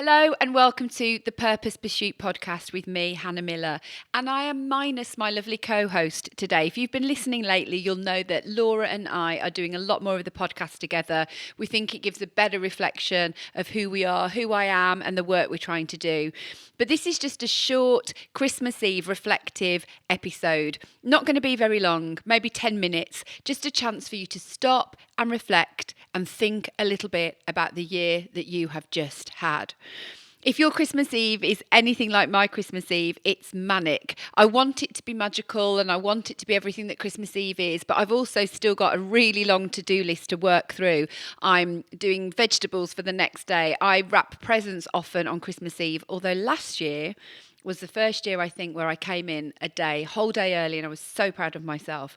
Hello and welcome to the Purpose Pursuit podcast with me, Hannah Miller. And I am minus my lovely co-host today. If you've been listening lately, you'll know that Laura and I are doing a lot more of the podcast together. We think it gives a better reflection of who we are, who I am, and the work we're trying to do. But this is just a short Christmas Eve reflective episode. Not going to be very long, maybe 10 minutes, just a chance for you to stop and reflect and think a little bit about the year that you have just had. If your Christmas Eve is anything like my Christmas Eve, it's manic. I want it to be magical and I want it to be everything that Christmas Eve is, but I've also still got a really long to-do list to work through. I'm doing vegetables for the next day. I wrap presents often on Christmas Eve, although last year was the first year, I think, where I came in whole day early, and I was so proud of myself.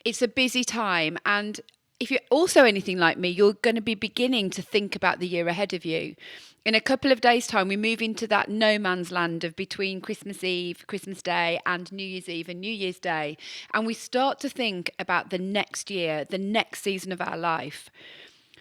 It's a busy time, and if you're also anything like me, you're going to be beginning to think about the year ahead of you. In a couple of days' time, we move into that no man's land of between Christmas Eve, Christmas Day, and New Year's Eve and New Year's Day. And we start to think about the next year, the next season of our life.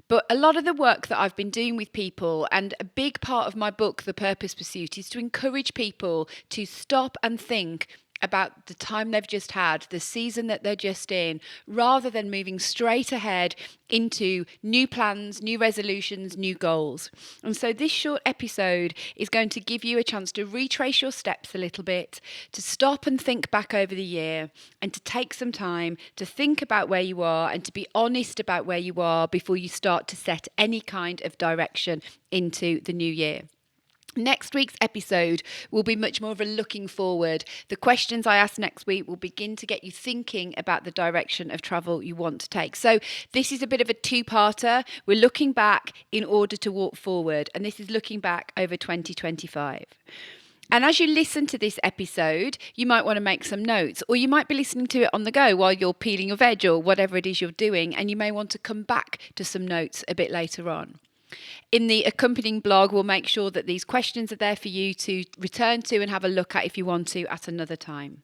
But a lot of the work that I've been doing with people, and a big part of my book, The Purpose Pursuit, is to encourage people to stop and think about the time they've just had, the season that they're just in, rather than moving straight ahead into new plans, new resolutions, new goals. And so this short episode is going to give you a chance to retrace your steps a little bit, to stop and think back over the year, and to take some time to think about where you are and to be honest about where you are before you start to set any kind of direction into the new year. Next week's episode will be much more of a looking forward. The questions I ask next week will begin to get you thinking about the direction of travel you want to take. So this is a bit of a two-parter. We're looking back in order to walk forward, and this is looking back over 2025. And as you listen to this episode, you might want to make some notes, or you might be listening to it on the go while you're peeling your veg or whatever it is you're doing, and you may want to come back to some notes a bit later on. In the accompanying blog, we'll make sure that these questions are there for you to return to and have a look at if you want to at another time.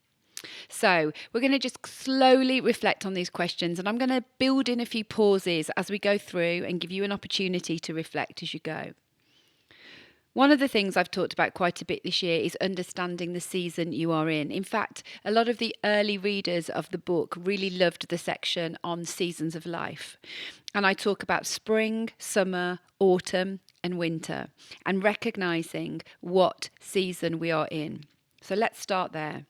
So we're going to just slowly reflect on these questions, and I'm going to build in a few pauses as we go through and give you an opportunity to reflect as you go. One of the things I've talked about quite a bit this year is understanding the season you are in. In fact, a lot of the early readers of the book really loved the section on seasons of life. And I talk about spring, summer, autumn, and winter, and recognizing what season we are in. So let's start there.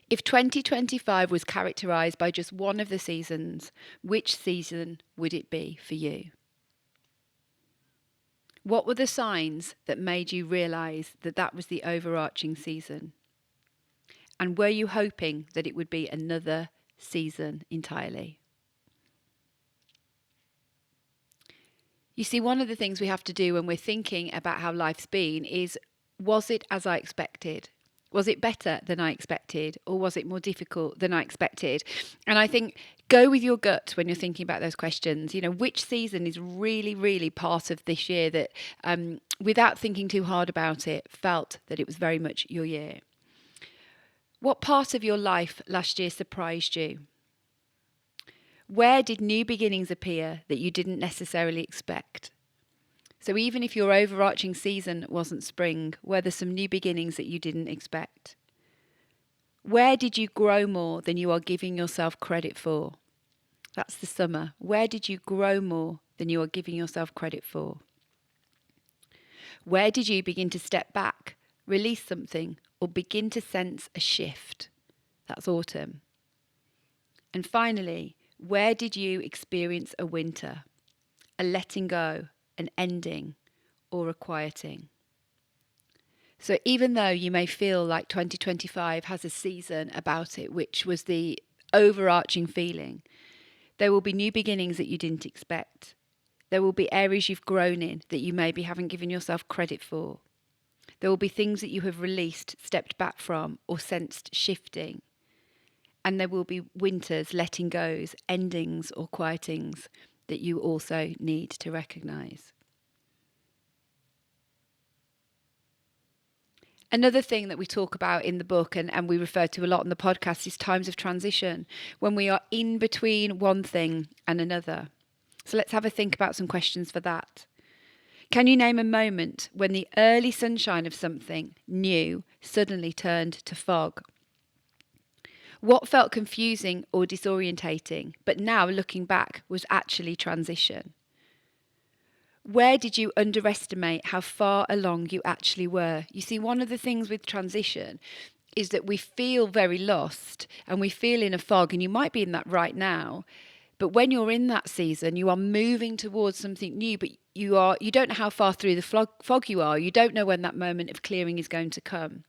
If 2025 was characterized by just one of the seasons, which season would it be for you? What were the signs that made you realise that that was the overarching season? And were you hoping that it would be another season entirely? You see, one of the things we have to do when we're thinking about how life's been is, was it as I expected? Was it better than I expected? Or was it more difficult than I expected? And I think go with your gut when you're thinking about those questions. You know, which season is really, really part of this year that, without thinking too hard about it, felt that it was very much your year? What part of your life last year surprised you? Where did new beginnings appear that you didn't necessarily expect? So even if your overarching season wasn't spring, were there some new beginnings that you didn't expect? Where did you grow more than you are giving yourself credit for? That's the summer. Where did you grow more than you are giving yourself credit for? Where did you begin to step back, release something, or begin to sense a shift? That's autumn. And finally, where did you experience a winter, a letting go, an ending, or a quieting? So even though you may feel like 2025 has a season about it, which was the overarching feeling, there will be new beginnings that you didn't expect. There will be areas you've grown in that you maybe haven't given yourself credit for. There will be things that you have released, stepped back from, or sensed shifting. And there will be winters, letting goes, endings, or quietings that you also need to recognise. Another thing that we talk about in the book and we refer to a lot on the podcast is times of transition, when we are in between one thing and another. So let's have a think about some questions for that. Can you name a moment when the early sunshine of something new suddenly turned to fog? What felt confusing or disorientating, but now looking back was actually transition? Where did you underestimate how far along you actually were? You see, one of the things with transition is that we feel very lost and we feel in a fog, and you might be in that right now. But when you're in that season, you are moving towards something new, but you don't know how far through the fog you are. You don't know when that moment of clearing is going to come.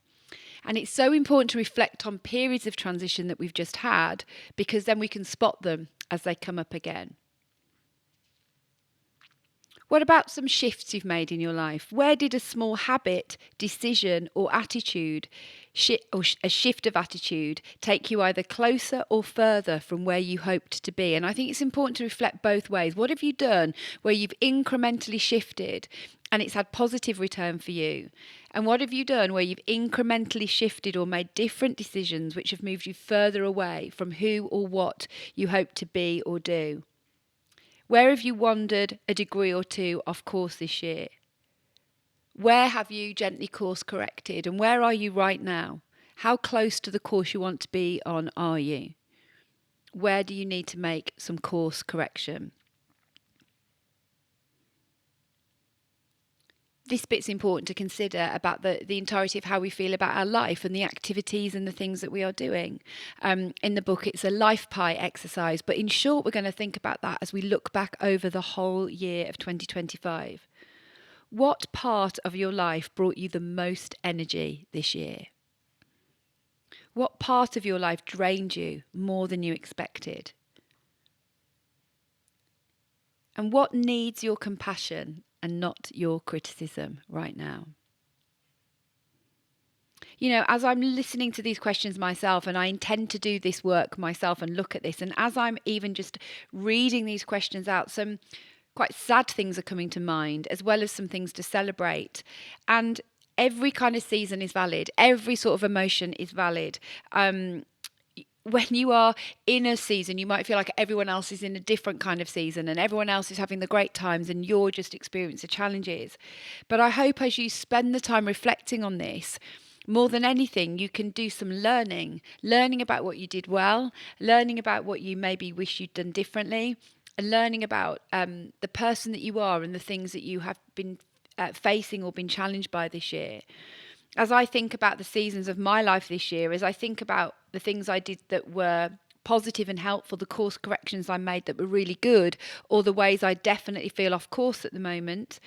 And it's so important to reflect on periods of transition that we've just had, because then we can spot them as they come up again. What about some shifts you've made in your life? Where did a small habit, decision, or attitude, or a shift of attitude, take you either closer or further from where you hoped to be? And I think it's important to reflect both ways. What have you done where you've incrementally shifted and it's had positive return for you? And what have you done where you've incrementally shifted or made different decisions which have moved you further away from who or what you hope to be or do? Where have you wandered a degree or two off course this year? Where have you gently course corrected? And where are you right now? How close to the course you want to be on are you? Where do you need to make some course correction? This bit's important to consider about the entirety of how we feel about our life and the activities and the things that we are doing. In the book, it's a life pie exercise, but in short, we're going to think about that as we look back over the whole year of 2025. What part of your life brought you the most energy this year? What part of your life drained you more than you expected? And what needs your compassion and not your criticism right now? You know, as I'm listening to these questions myself, and I intend to do this work myself and look at this, and as I'm even just reading these questions out, some quite sad things are coming to mind, as well as some things to celebrate. And every kind of season is valid. Every sort of emotion is valid. When you are in a season, you might feel like everyone else is in a different kind of season and everyone else is having the great times and you're just experiencing the challenges. But I hope as you spend the time reflecting on this, more than anything, you can do some learning about what you did well, learning about what you maybe wish you'd done differently, and learning about the person that you are and the things that you have been facing or been challenged by this year. As I think about the seasons of my life this year, as I think about the things I did that were positive and helpful, the course corrections I made that were really good, or the ways I definitely feel off course at the moment,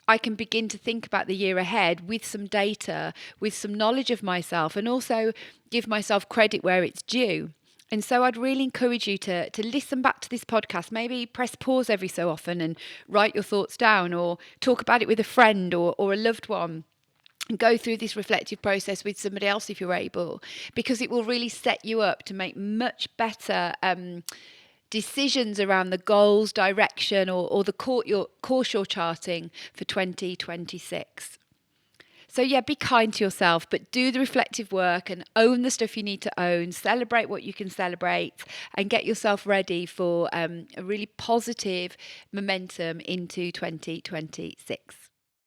I can begin to think about the year ahead with some data, with some knowledge of myself, and also give myself credit where it's due. And so I'd really encourage you to listen back to this podcast, maybe press pause every so often and write your thoughts down, or talk about it with a friend or a loved one. And go through this reflective process with somebody else if you're able, because it will really set you up to make much better decisions around the goals, direction, or the course you're charting for 2026. So yeah, be kind to yourself, but do the reflective work and own the stuff you need to own, celebrate what you can celebrate, and get yourself ready for a really positive momentum into 2026.